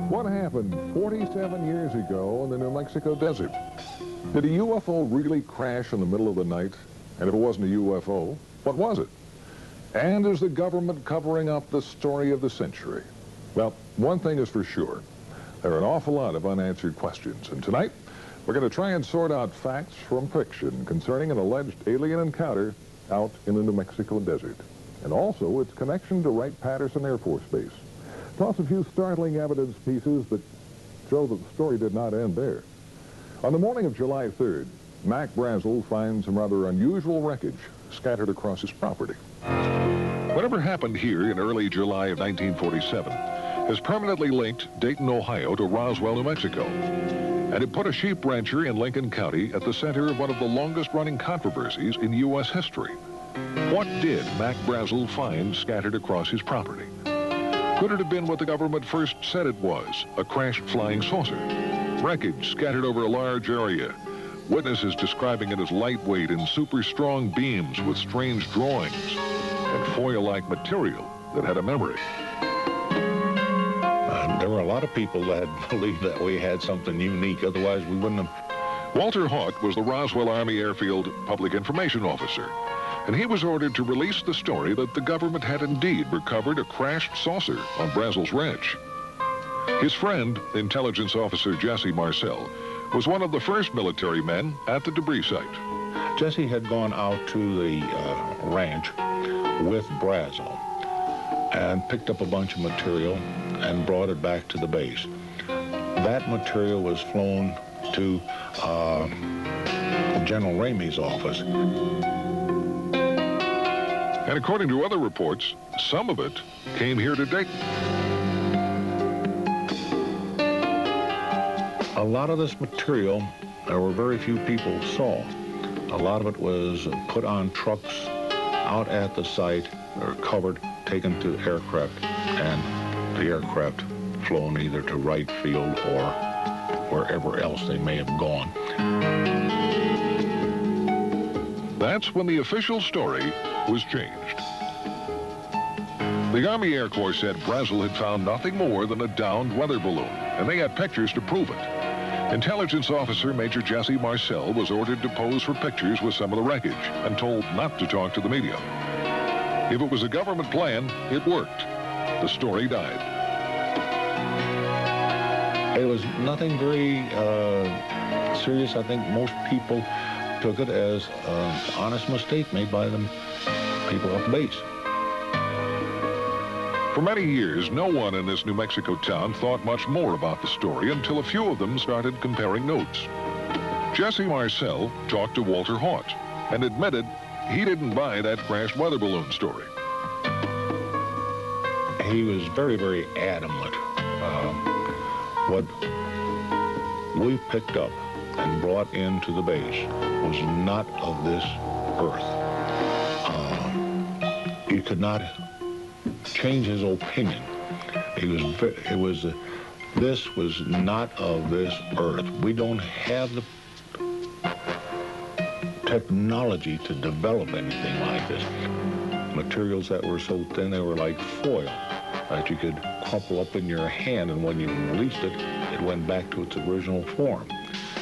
What happened 47 years ago in the New Mexico desert? Did a UFO really crash in the middle of the night? And if it wasn't a UFO, what was it? And is the government covering up the story of the century? Well, one thing is for sure. There are an awful lot of unanswered questions. And tonight, we're going to try and sort out facts from fiction concerning an alleged alien encounter out in the New Mexico desert. And also its connection to Wright-Patterson Air Force Base. Plus a few startling evidence pieces that show that the story did not end there. On the morning of July 3rd, Mac Brazel finds some rather unusual wreckage scattered across his property. Whatever happened here in early July of 1947 has permanently linked Dayton, Ohio to Roswell, New Mexico. And it put a sheep rancher in Lincoln County at the center of one of the longest-running controversies in U.S. history. What did Mac Brazel find scattered across his property? Could it have been what the government first said it was, a crashed flying saucer? Wreckage scattered over a large area. Witnesses describing it as lightweight and super strong beams with strange drawings and foil-like material that had a memory. There were a lot of people that believed that we had something unique, otherwise we wouldn't have. Walter Haught was the Roswell Army Airfield Public Information Officer, and he was ordered to release the story that the government had indeed recovered a crashed saucer on Brazel's ranch. His friend, intelligence officer Jesse Marcel, was one of the first military men at the debris site. Jesse had gone out to the ranch with Brazel and picked up a bunch of material and brought it back to the base. That material was flown to General Ramey's office. And according to other reports, some of it came here to Dayton. A lot of this material, there were very few people saw. A lot of it was put on trucks out at the site, or covered, taken to aircraft, and the aircraft flown either to Wright Field or wherever else they may have gone. That's when the official story was changed. The Army Air Corps said Brazel had found nothing more than a downed weather balloon, and they had pictures to prove it. Intelligence officer Major Jesse Marcel was ordered to pose for pictures with some of the wreckage and told not to talk to the media. If it was a government plan, it worked. The story died. It was nothing very serious. I think most people took it as an honest mistake made by the people at the base. For many years, no one in this New Mexico town thought much more about the story until a few of them started comparing notes. Jesse Marcel talked to Walter Haught and admitted he didn't buy that crashed weather balloon story. He was very, very adamant. What we picked up and brought into the base was not of this earth. You could not change his opinion. This was not of this earth. We don't have the technology to develop anything like this. Materials that were so thin they were like foil that you could crumple up in your hand, and when you released it, it went back to its original form.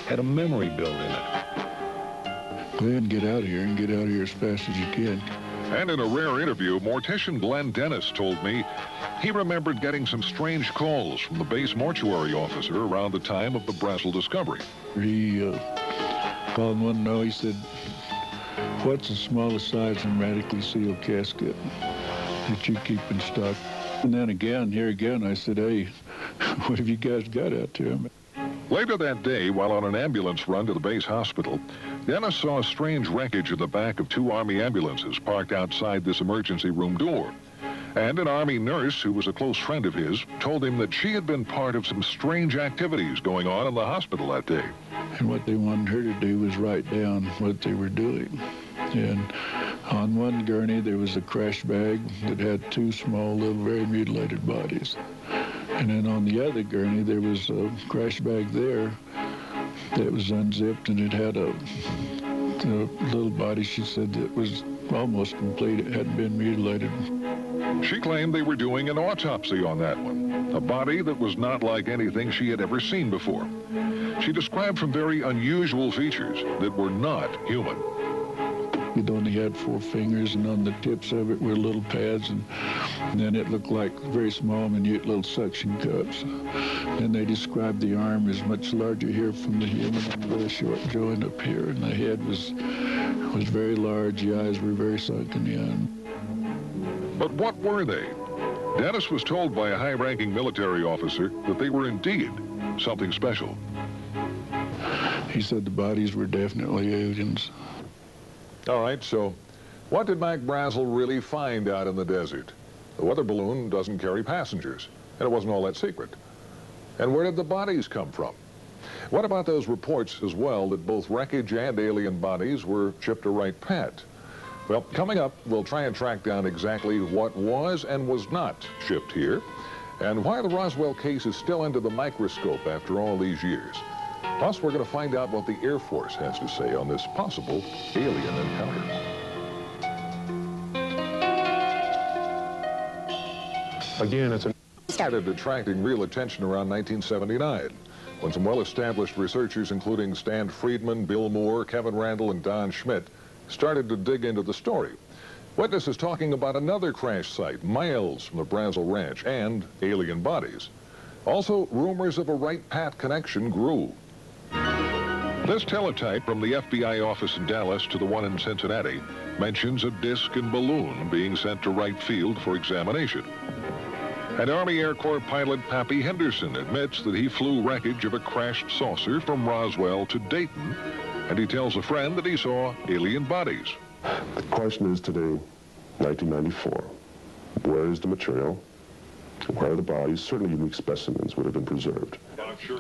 Had a memory built in it. Go ahead and get out of here, and get out of here as fast as you can. And in a rare interview, mortician Glenn Dennis told me he remembered getting some strange calls from the base mortuary officer around the time of the Brazel discovery. He called one night. He said, "What's the smallest size hermetically sealed casket that you keep in stock?" And then here again, I said, "Hey, what have you guys got out there?" Later that day, while on an ambulance run to the base hospital, Dennis saw strange wreckage in the back of two Army ambulances parked outside this emergency room door. And an Army nurse, who was a close friend of his, told him that she had been part of some strange activities going on in the hospital that day. And what they wanted her to do was write down what they were doing. And on one gurney, there was a crash bag that had two small, little, very mutilated bodies. And then on the other gurney, there was a crash bag there that was unzipped, and it had a little body, she said, that was almost complete. It hadn't been mutilated. She claimed they were doing an autopsy on that one. a body that was not like anything she had ever seen before. She described some very unusual features that were not human. It only had 4 fingers, and on the tips of it were little pads, and then it looked like very small, minute little suction cups. And they described the arm as much larger here from the human and very short joint up here, and the head was very large. The eyes were very sunken in. But what were they? Dennis was told by a high-ranking military officer that they were indeed something special. He said the bodies were definitely aliens. All right, so what did Mac Brazel really find out in the desert? The weather balloon doesn't carry passengers, and it wasn't all that secret. And where did the bodies come from? What about those reports as well that both wreckage and alien bodies were shipped to Wright Pat? Well, coming up, we'll try and track down exactly what was and was not shipped here, and why the Roswell case is still under the microscope after all these years. Plus, we're going to find out what the Air Force has to say on this possible alien encounter. Again, it's started attracting real attention around 1979, when some well-established researchers, including Stan Friedman, Bill Moore, Kevin Randall, and Don Schmidt, started to dig into the story. Witnesses talking about another crash site miles from the Brazel Ranch and alien bodies. Also, rumors of a Wright Pat connection grew. This teletype from the FBI office in Dallas to the one in Cincinnati mentions a disc and balloon being sent to Wright Field for examination. And Army Air Corps pilot Pappy Henderson admits that he flew wreckage of a crashed saucer from Roswell to Dayton, and he tells a friend that he saw alien bodies. The question is today, 1994, where is the material? Where are the bodies? Certainly unique specimens would have been preserved.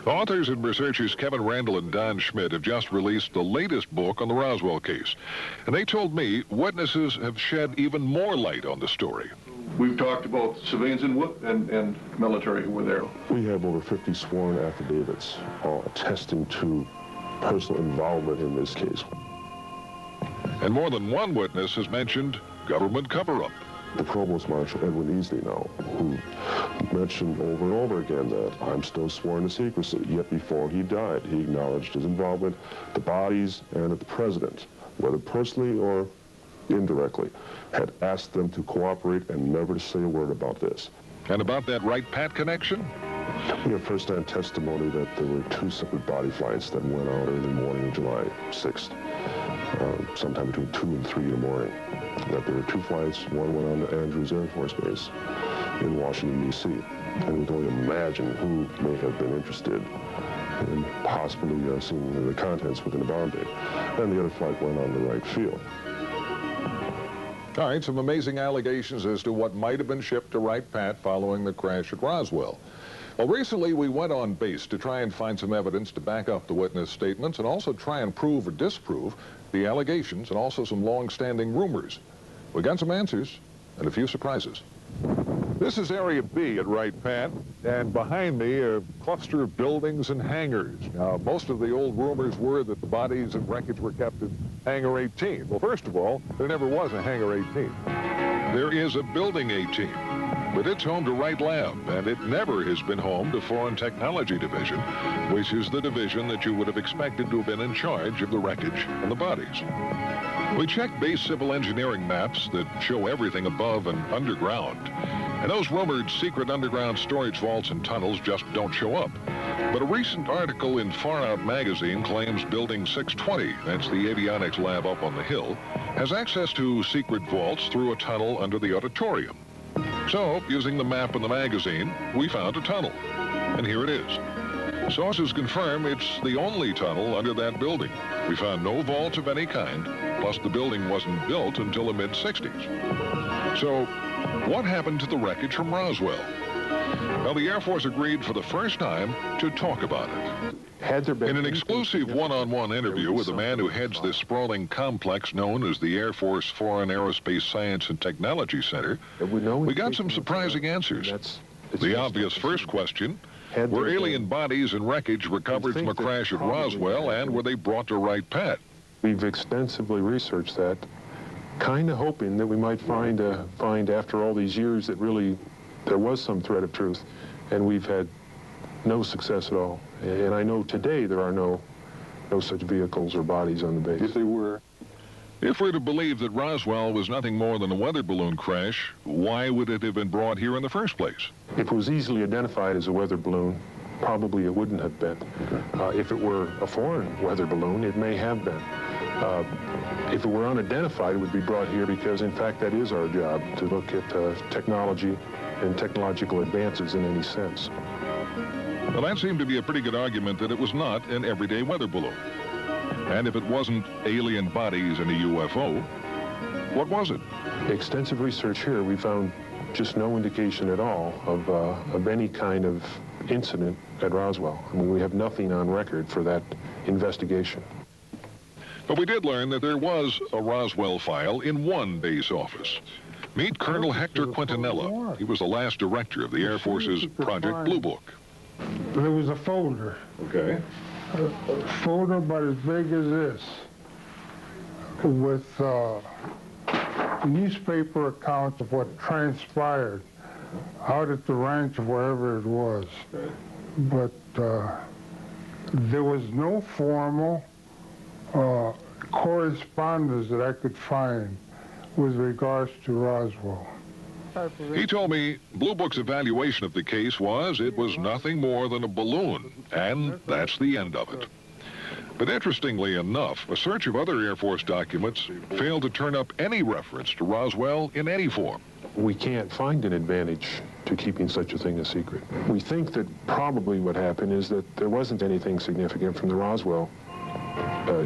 Authors and researchers Kevin Randall and Don Schmidt have just released the latest book on the Roswell case. And they told me witnesses have shed even more light on the story. We've talked about civilians and military who were there. We have over 50 sworn affidavits, all attesting to personal involvement in this case. And more than one witness has mentioned government cover-up. The Provost Marshal Edwin Easley now, who mentioned over and over again that I'm still sworn to secrecy, yet before he died, he acknowledged his involvement, the bodies, and that the President, whether personally or indirectly, had asked them to cooperate and never to say a word about this. And about that Wright Pat connection? We have first-hand testimony that there were 2 separate body flights that went out early morning of July 6th, sometime between 2 and 3 in the morning. That there were 2 flights, one went on to Andrews Air Force Base in Washington, D.C. And we can only imagine who may have been interested in possibly seeing the contents within the bomb bay. And the other flight went on to Wright Field. All right, some amazing allegations as to what might have been shipped to Wright Pat following the crash at Roswell. Well, recently we went on base to try and find some evidence to back up the witness statements and also try and prove or disprove the allegations and also some long-standing rumors. We got some answers and a few surprises. This is Area B at Wright Pat, and behind me are a cluster of buildings and hangars. Now, most of the old rumors were that the bodies and wreckage were kept in Hangar 18. Well, first of all, there never was a Hangar 18. There is a Building 18, but it's home to Wright Lab, and it never has been home to Foreign Technology Division, which is the division that you would have expected to have been in charge of the wreckage and the bodies. We checked base civil engineering maps that show everything above and underground, and those rumored secret underground storage vaults and tunnels just don't show up. But a recent article in Far Out magazine claims Building 620, that's the avionics lab up on the hill, has access to secret vaults through a tunnel under the auditorium. So, using the map in the magazine, we found a tunnel. And here it is. Sources confirm it's the only tunnel under that building. We found no vaults of any kind, plus the building wasn't built until the mid-60s. So, what happened to the wreckage from Roswell? Well, the Air Force agreed for the first time to talk about it. Had there been in an exclusive one-on-one interview with the man who heads this sprawling complex known as the Air Force Foreign Aerospace Science and Technology Center, we got some surprising answers. The obvious first question, were alien bodies and wreckage recovered from a crash at Roswell, and were they brought to Wright Pat? We've extensively researched that, kind of hoping that we might find after all these years that really there was some thread of truth. and we've had no success at all. And I know today there are no such vehicles or bodies on the base. If they were. If we're to believe that Roswell was nothing more than a weather balloon crash, why would it have been brought here in the first place? If it was easily identified as a weather balloon, probably it wouldn't have been. If it were a foreign weather balloon, it may have been. If it were unidentified, it would be brought here because, in fact, that is our job, to look at technology and technological advances in any sense. Well, that seemed to be a pretty good argument that it was not an everyday weather balloon. And if it wasn't alien bodies in a UFO, what was it? Extensive research here, we found just no indication at all of any kind of incident at Roswell. I mean, we have nothing on record for that investigation. But we did learn that there was a Roswell file in one base office. Meet Colonel Hector Quintanilla. He was the last director of the Air Force's Project Blue Book. There was a folder. Okay. A folder about as big as this, with newspaper accounts of what transpired out at the ranch, wherever it was. But there was no formal correspondence that I could find with regards to Roswell. He told me Blue Book's evaluation of the case was it was nothing more than a balloon, and that's the end of it. But interestingly enough, a search of other Air Force documents failed to turn up any reference to Roswell in any form. We can't find an advantage to keeping such a thing a secret. We think that probably what happened is that there wasn't anything significant from the Roswell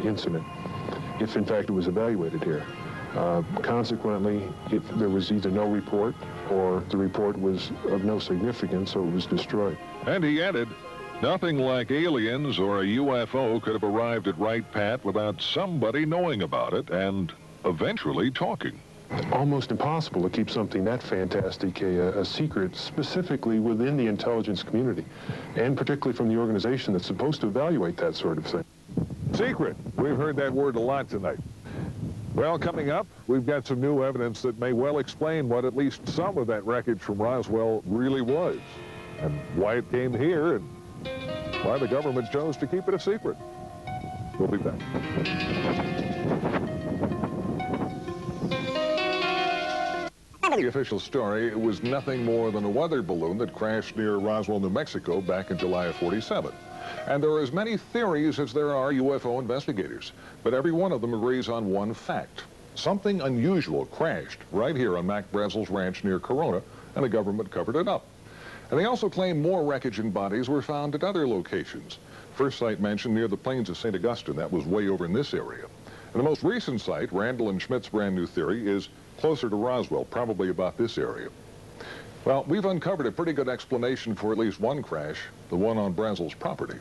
incident, if in fact it was evaluated here. Consequently, there was either no report or the report was of no significance, so it was destroyed. And he added, nothing like aliens or a UFO could have arrived at Wright Pat without somebody knowing about it and eventually talking. Almost impossible to keep something that fantastic a secret, specifically within the intelligence community, and particularly from the organization that's supposed to evaluate that sort of thing. Secret. We've heard that word a lot tonight. Well, coming up, we've got some new evidence that may well explain what at least some of that wreckage from Roswell really was, and why it came here, and why the government chose to keep it a secret. We'll be back. The official story was nothing more than a weather balloon that crashed near Roswell, New Mexico back in July of '47. And there are as many theories as there are UFO investigators, but every one of them agrees on one fact. Something unusual crashed right here on Mac Brazel's ranch near Corona, and the government covered it up. And they also claim more wreckage and bodies were found at other locations. First site mentioned near the plains of St. Augustine, that was way over in this area. And the most recent site, Randall and Schmidt's brand new theory, is closer to Roswell, probably about this area. Well, we've uncovered a pretty good explanation for at least one crash, the one on Brazel's property.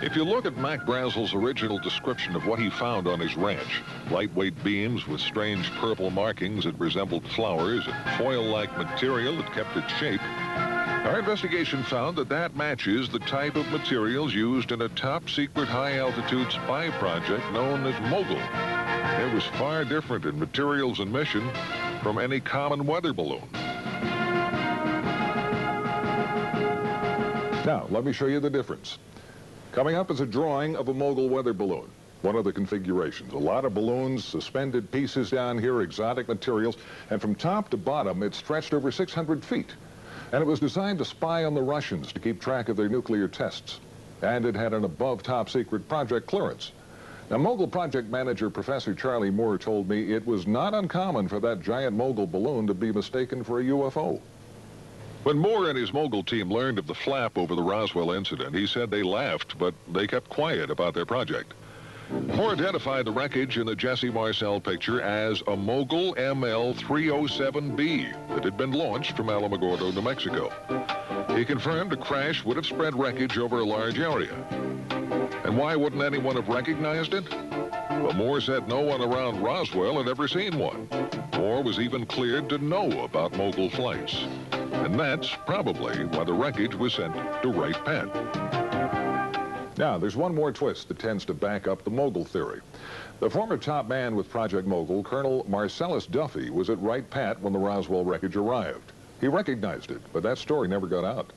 If you look at Mac Brazel's original description of what he found on his ranch, lightweight beams with strange purple markings that resembled flowers and foil-like material that kept its shape, our investigation found that that matches the type of materials used in a top-secret high-altitude spy project known as Mogul. It was far different in materials and mission from any common weather balloon. Now, let me show you the difference. Coming up is a drawing of a Mogul weather balloon, one of the configurations. A lot of balloons, suspended pieces down here, exotic materials, and from top to bottom, it stretched over 600 feet. And it was designed to spy on the Russians to keep track of their nuclear tests. And it had an above top secret project clearance. Now, Mogul project manager Professor Charlie Moore told me it was not uncommon for that giant Mogul balloon to be mistaken for a UFO. When Moore and his Mogul team learned of the flap over the Roswell incident, he said they laughed, but they kept quiet about their project. Moore identified the wreckage in the Jesse Marcel picture as a Mogul ML-307B that had been launched from Alamogordo, New Mexico. He confirmed a crash would have spread wreckage over a large area. And why wouldn't anyone have recognized it? Well, Moore said no one around Roswell had ever seen one. Moore was even cleared to know about Mogul flights. And that's probably why the wreckage was sent to Wright Pat. Now, there's one more twist that tends to back up the Mogul theory. The former top man with Project Mogul, Colonel Marcellus Duffy, was at Wright Pat when the Roswell wreckage arrived. He recognized it, but that story never got out.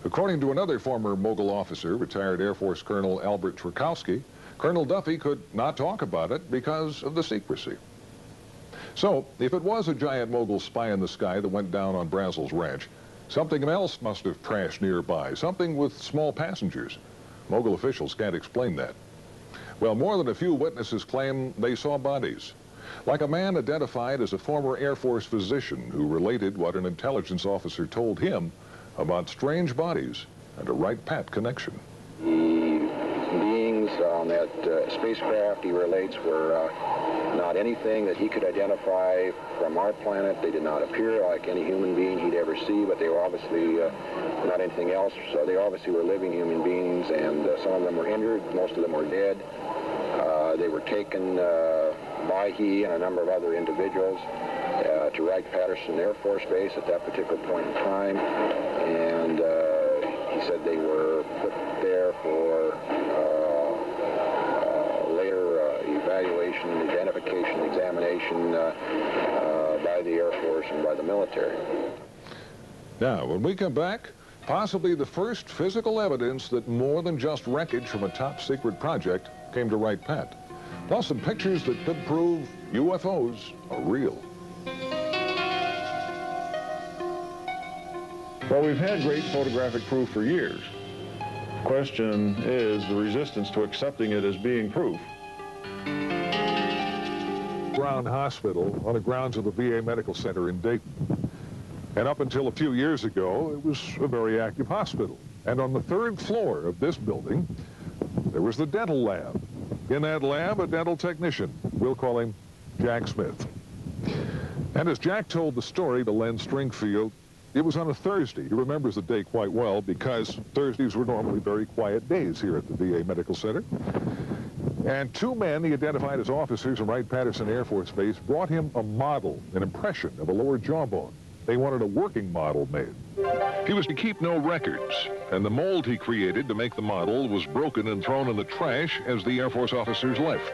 According to another former Mogul officer, retired Air Force Colonel Albert Trukowski, Colonel Duffy could not talk about it because of the secrecy. So, if it was a giant Mogul spy in the sky that went down on Brazel's ranch, something else must have crashed nearby, something with small passengers. Mogul officials can't explain that. Well, more than a few witnesses claim they saw bodies, like a man identified as a former Air Force physician who related what an intelligence officer told him about strange bodies and a Wright-Pat connection. The beings on that spacecraft, he relates, were not anything that he could identify from our planet. They did not appear like any human being he'd ever see, but they were obviously not anything else. So they obviously were living human beings, and some of them were injured, most of them were dead. They were taken by he and a number of other individuals to Wright-Patterson Air Force Base at that particular point in time, and he said they were put there for later evaluation, identification, examination by the Air Force and by the military. Now, when we come back, possibly the first physical evidence that more than just wreckage from a top-secret project came to Wright-Pat. Plus some pictures that could prove UFOs are real. Well, we've had great photographic proof for years. The question is the resistance to accepting it as being proof. Brown Hospital on the grounds of the VA Medical Center in Dayton. And up until a few years ago, it was a very active hospital. And on the 3rd floor of this building, there was the dental lab. In that lab, a dental technician. We'll call him Jack Smith. And as Jack told the story to Len Stringfield, it was on a Thursday. He remembers the day quite well because Thursdays were normally very quiet days here at the VA Medical Center. And 2 men he identified as officers from Wright-Patterson Air Force Base brought him a model, an impression of a lower jawbone. They wanted a working model made. He was to keep no records, and the mold he created to make the model was broken and thrown in the trash as the Air Force officers left.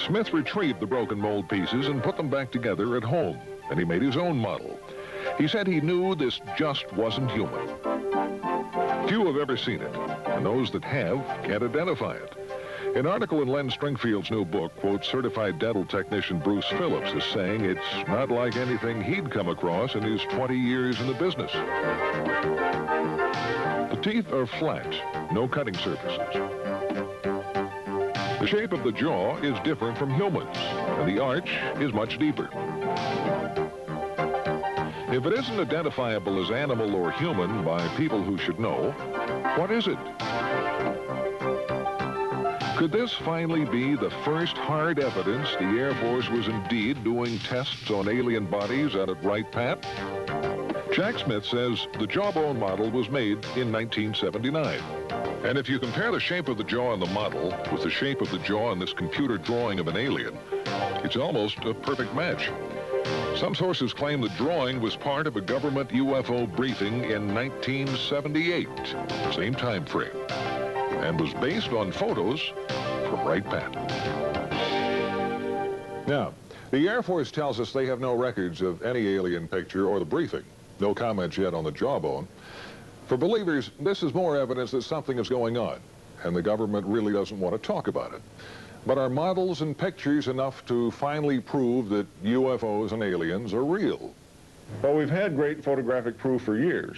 Smith retrieved the broken mold pieces and put them back together at home, and he made his own model. He said he knew this just wasn't human. Few have ever seen it, and those that have can't identify it. An article in Len Stringfield's new book quotes certified dental technician Bruce Phillips as saying it's not like anything he'd come across in his 20 years in the business. The teeth are flat, no cutting surfaces. The shape of the jaw is different from humans, and the arch is much deeper. If it isn't identifiable as animal or human by people who should know, what is it? Could this finally be the first hard evidence the Air Force was indeed doing tests on alien bodies out at Wright-Pat? Jack Smith says the jawbone model was made in 1979. And if you compare the shape of the jaw in the model with the shape of the jaw in this computer drawing of an alien, it's almost a perfect match. Some sources claim the drawing was part of a government UFO briefing in 1978, same time frame, and was based on photos from Wright-Pat. Now, the Air Force tells us they have no records of any alien picture or the briefing. No comments yet on the jawbone. For believers, this is more evidence that something is going on, and the government really doesn't want to talk about it. But are models and pictures enough to finally prove that UFOs and aliens are real? Well, we've had great photographic proof for years.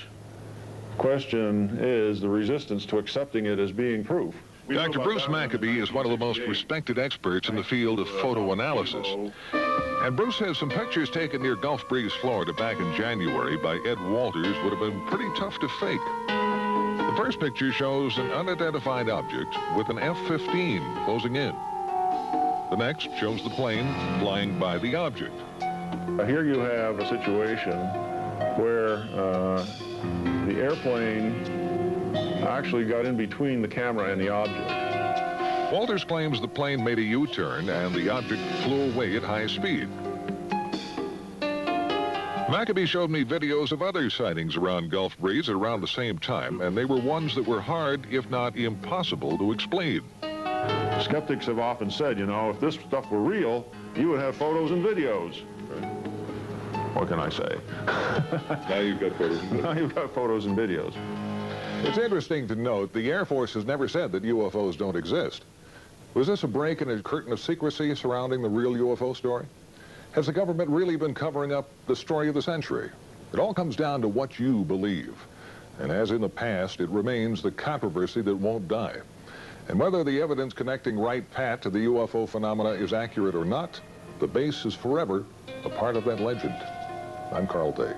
The question is the resistance to accepting it as being proof. Dr. Bruce Maccabee is one of the most respected experts in the field of photo analysis. And Bruce says some pictures taken near Gulf Breeze, Florida back in January by Ed Walters would have been pretty tough to fake. The first picture shows an unidentified object with an F-15 closing in. The next shows the plane flying by the object. Here you have a situation where the airplane actually got in between the camera and the object. Walters claims the plane made a U-turn and the object flew away at high speed. Maccabee showed me videos of other sightings around Gulf Breeze at around the same time, and they were ones that were hard, if not impossible, to explain. Skeptics have often said, you know, if this stuff were real, you would have photos and videos. What can I say? Now you've got photos. Now you've got photos and videos. It's interesting to note the Air Force has never said that UFOs don't exist. Was this a break in a curtain of secrecy surrounding the real UFO story? Has the government really been covering up the story of the century? It all comes down to what you believe. And as in the past, it remains the controversy that won't die. And whether the evidence connecting Wright Pat to the UFO phenomena is accurate or not, the base is forever a part of that legend. I'm Carl Day.